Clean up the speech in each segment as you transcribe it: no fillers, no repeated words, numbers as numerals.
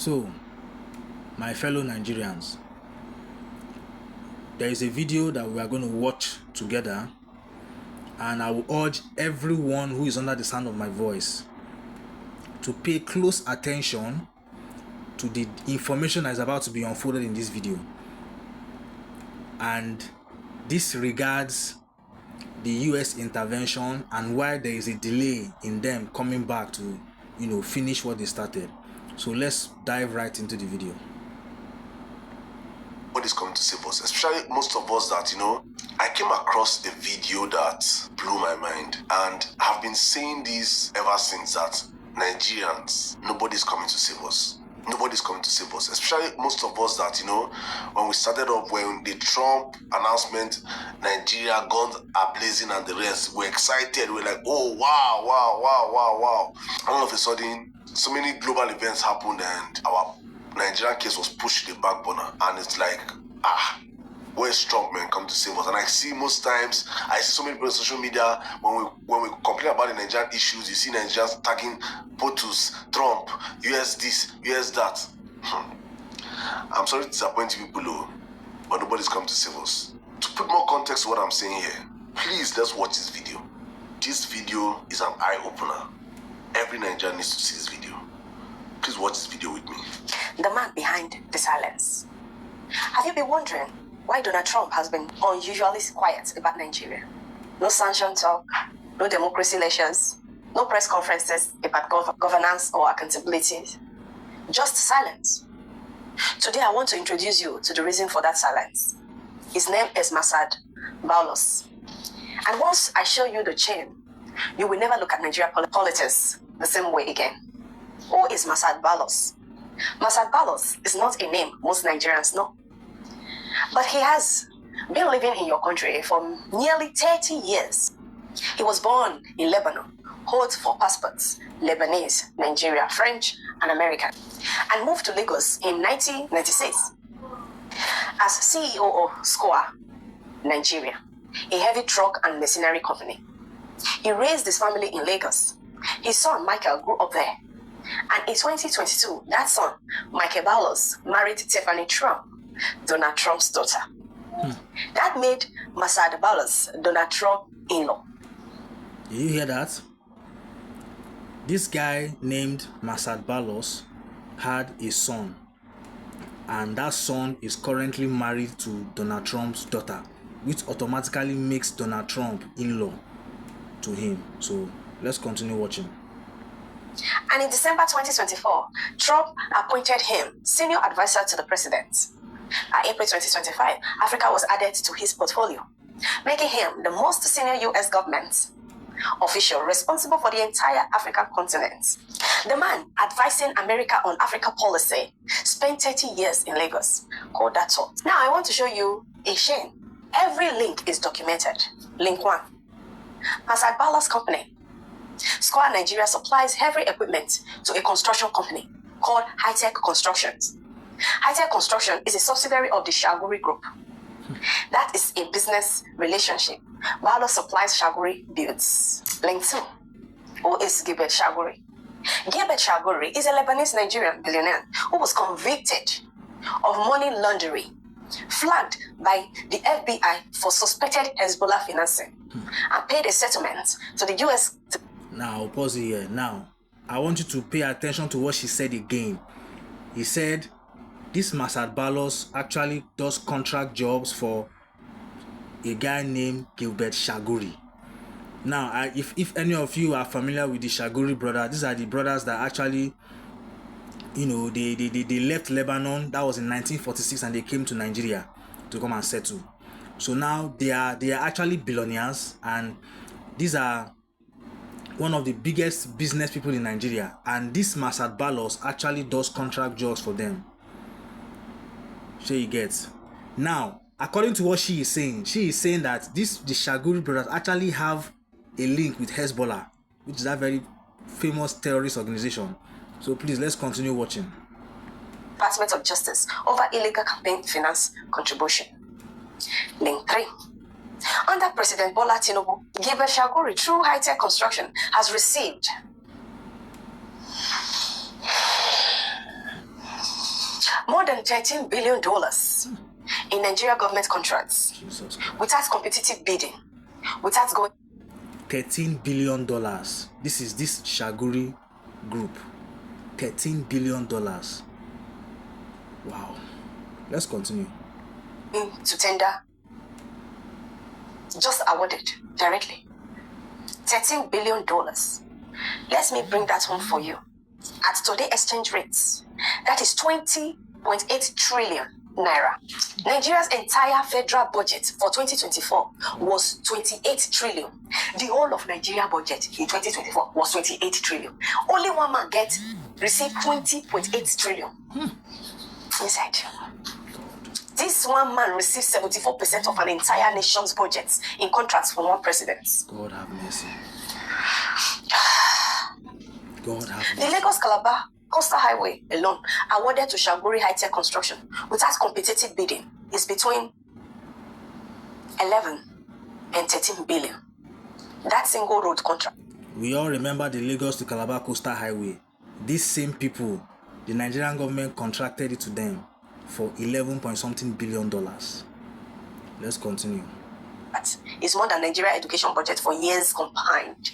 So, my fellow Nigerians, there is a video that we are going to watch together, and I will urge everyone who is under the sound of my voice to pay close attention to the information that is about to be unfolded in this video. And this regards the US intervention and why there is a delay in them coming back to, finish what they started. So let's dive right into the video. What is coming to save us, especially most of us that, I came across a video that blew my mind, and I've been saying this ever since, that Nigerians, nobody's coming to save us. Nobody's coming to save us, especially most of us that, when we started up, when the Trump announcement, Nigeria, guns are blazing and the rest, we're excited. We're like, oh, wow. And all of a sudden, so many global events happened and our Nigerian case was pushed to the back burner. And it's like, where's Trump, man, come to save us? And I see most times, I see so many people on social media, when we complain about the Nigerian issues, you see Nigerians tagging POTUS, Trump, US this, US that. I'm sorry to disappoint you people, but nobody's come to save us. To put more context to what I'm saying here, please, let's watch this video. This video is an eye-opener. Every Nigerian needs to see this video. Please watch this video with me. The man behind the silence. Have you been wondering why Donald Trump has been unusually quiet about Nigeria? No sanction talk, no democracy lectures, no press conferences about governance or accountability. Just silence. Today I want to introduce you to the reason for that silence. His name is Masad Boulos. And once I show you the chain, you will never look at Nigeria politics the same way again. Who is Masad Boulos? Masad Boulos is not a name most Nigerians know. But he has been living in your country for nearly 30 years. He was born in Lebanon, holds 4 passports, Lebanese, Nigeria, French, and American, and moved to Lagos in 1996 as CEO of SCOA, Nigeria, a heavy truck and machinery company. He raised his family in Lagos. His son, Michael, grew up there. And in 2022, that son, Michael Boulos, married Tiffany Trump, Donald Trump's daughter. That made Masad Boulos Donald Trump in-law. Did you hear that? This guy named Masad Boulos had a son, and that son is currently married to Donald Trump's daughter, which automatically makes Donald Trump in-law to him. So let's continue watching. And in December 2024, Trump appointed him senior advisor to the president. By April 2025, Africa was added to his portfolio, making him the most senior U.S. government official responsible for the entire African continent. The man advising America on Africa policy spent 30 years in Lagos. Call that thought. Now I want to show you a chain. Every link is documented. Link 1. Masad Boulos Company. SCOA Nigeria supplies heavy equipment to a construction company called High-Tech Constructions. High-Tech Construction is a subsidiary of the Shaguri Group. That is a business relationship. Boulos supplies Shaguri builds. Link 2. Who is Gilbert Shaguri? Gilbert Shaguri is a Lebanese Nigerian billionaire who was convicted of money laundering, flagged by the FBI for suspected Hezbollah financing, and paid a settlement to the US. Now, pause it here. Now, I want you to pay attention to what she said again. He said, this Masad Boulos actually does contract jobs for a guy named Gilbert Shaguri. Now, if any of you are familiar with the Shaguri brothers, these are the brothers that actually, they left Lebanon. That was in 1946, and they came to Nigeria to come and settle. So now they are actually billionaires, and these are one of the biggest business people in Nigeria. And this Masad Boulos actually does contract jobs for them. So you get. Now, according to what she is saying that the Shaguri brothers actually have a link with Hezbollah, which is a very famous terrorist organization. So please, let's continue watching. Department of Justice over illegal campaign finance contribution. Link 3. Under President Bola Tinubu, Gilbert Shaguri, through High-Tech Construction, has received More than $13 billion in Nigeria government contracts. Jesus Christ. Without competitive bidding. Without going... $13 billion. This is this Shaguri group. $13 billion. Wow. Let's continue. To tender. Just awarded directly. $13 billion. Let me bring that home for you. At today's exchange rates, that is 20.8 trillion naira. Nigeria's entire federal budget for 2024 was 28 trillion. The whole of Nigeria budget in 2024 was 28 trillion. Only one man received 20.8 trillion inside. This one man received 74% of an entire nation's budget in contracts from one president. God have mercy. God have mercy. The Lagos-Calabar Coastal Highway alone, awarded to Shaguri High-Tech Construction without competitive bidding, is between 11 and 13 billion. That single road contract. We all remember the Lagos to Calabar Coastal Highway. These same people, the Nigerian government contracted it to them for 11 point something billion dollars. Let's continue. That is more than Nigeria education budget for years combined.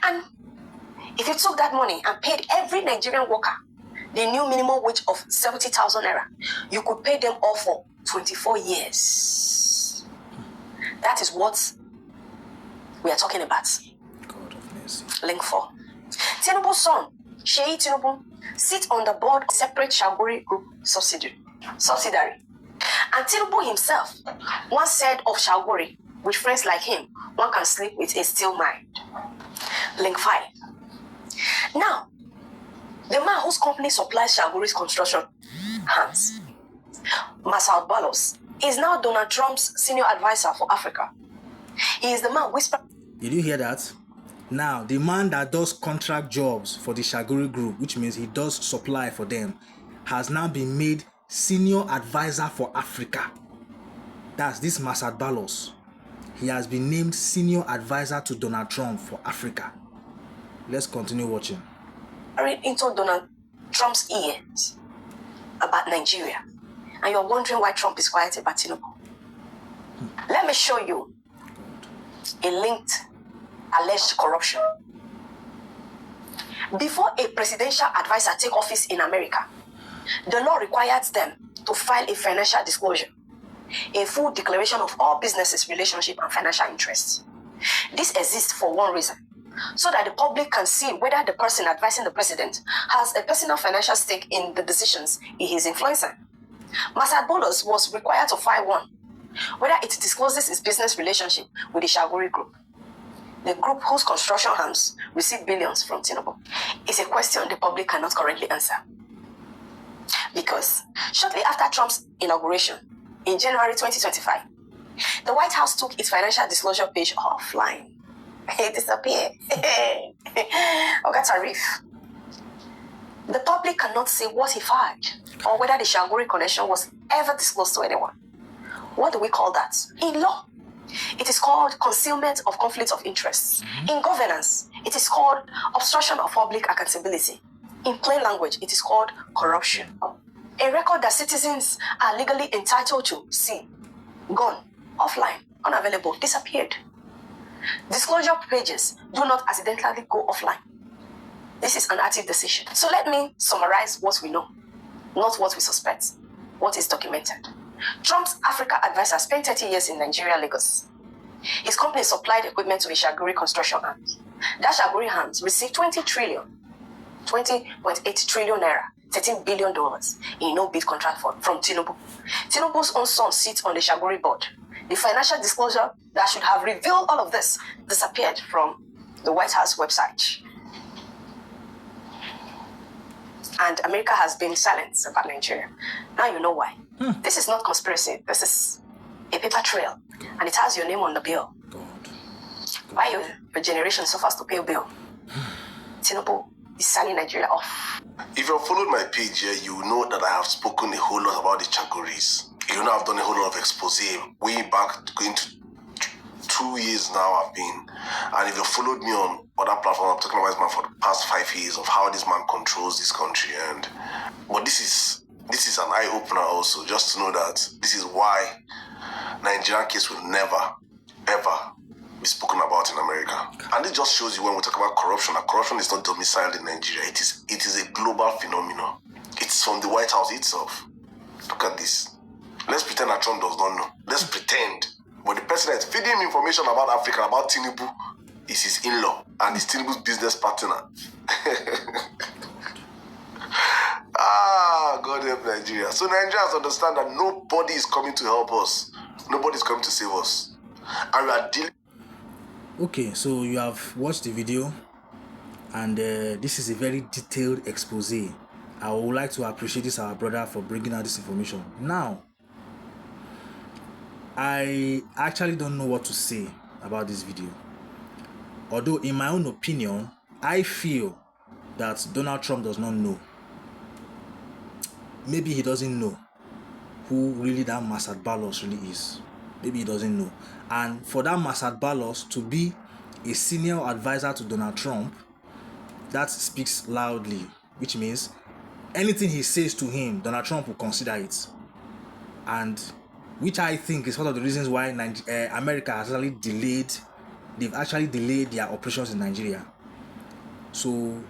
And if you took that money and paid every Nigerian worker the new minimum wage of 70,000 naira, you could pay them all for 24 years. That is what we are talking about. God of mercy. Link 4. Tinubu's son, Sheyi Tinubu, sits on the board of separate Shaguri Group subsidiary. And Tinubu himself once said of Shaguri, with friends like him, one can sleep with a still mind. Link 5. Now, the man whose company supplies Shaguri's construction hands, Masad Balos, is now Donald Trump's senior advisor for Africa. He is the man whispering. Did you hear that? Now, the man that does contract jobs for the Shaguri Group, which means he does supply for them, has now been made senior advisor for Africa. That's this Masad Balos. He has been named senior advisor to Donald Trump for Africa. Let's continue watching. Into Donald Trump's ears about Nigeria, and you're wondering why Trump is quiet about Tinubu. Let me show you a linked alleged corruption. Before a presidential advisor take office in America, the law requires them to file a financial disclosure, a full declaration of all businesses, relationship, and financial interests. This exists for one reason, so that the public can see whether the person advising the president has a personal financial stake in the decisions he is influencing. Masad Bolos was required to file one, whether it discloses its business relationship with the Shaguri Group, the group whose construction firms receive billions from Tinubu. It's a question the public cannot currently answer. Because shortly after Trump's inauguration in January 2025, the White House took its financial disclosure page offline. It disappeared. Tariff. The public cannot say what he filed or whether the Shaguri connection was ever disclosed to anyone. What do we call that? In law, it is called concealment of conflict of interest. In governance, it is called obstruction of public accountability. In plain language, it is called corruption. A record that citizens are legally entitled to see, gone, offline, unavailable, disappeared. Disclosure pages do not accidentally go offline. This is an active decision. So let me summarize what we know, not what we suspect, what is documented. Trump's Africa advisor spent 30 years in Nigeria, Lagos. His company supplied equipment to a Shaguri construction arms. That Shaguri arms received 20.8 trillion naira, $13 billion in no-bid contract from Tinubu. Tinubu's own son sits on the Shaguri board. The financial disclosure that should have revealed all of this disappeared from the White House website. And America has been silent about Nigeria. Now you know why. This is not conspiracy. This is a paper trail. And it has your name on the bill. Why your generation suffers to pay a bill? Tinubu is signing Nigeria off. If you've followed my page here, you know that I have spoken a whole lot about the Chaguris. You know I've done a whole lot of expose way back going to 2 years now I've been, and if you followed me on other platforms, I'm talking about this man for the past 5 years of how this man controls this country. And but this is an eye opener also, just to know that this is why Nigerian case will never ever be spoken about in America. And it just shows you when we talk about corruption, that corruption is not domiciled in Nigeria. It is a global phenomenon. It's from the White House itself. Look at this. Let's pretend that Trump does not know. Let's pretend. But the person that's feeding him information about Africa, about Tinubu, is his in-law and is Tinubu's business partner. God help Nigeria. So Nigerians understand that nobody is coming to help us. Nobody is coming to save us. And we are dealing. Okay, so you have watched the video, and this is a very detailed expose. I would like to appreciate this our brother for bringing out this information. Now, I actually don't know what to say about this video. Although in my own opinion, I feel that Donald Trump does not know. Maybe he doesn't know who really that Masad Balos really is. Maybe he doesn't know. And for that Masad Balos to be a senior advisor to Donald Trump, that speaks loudly, which means anything he says to him, Donald Trump will consider it. And which I think is one of the reasons why America has actually delayed, they've actually delayed their operations in Nigeria. So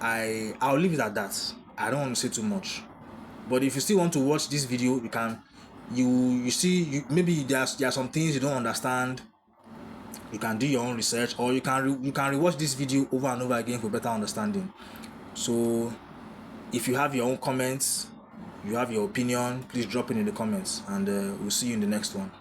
I'll leave it at that. I don't want to say too much. But if you still want to watch this video, you can. Maybe there are some things you don't understand. You can do your own research, or you can rewatch this video over and over again for better understanding. So if you have your own comments, you have your opinion, please drop it in the comments, and we'll see you in the next one.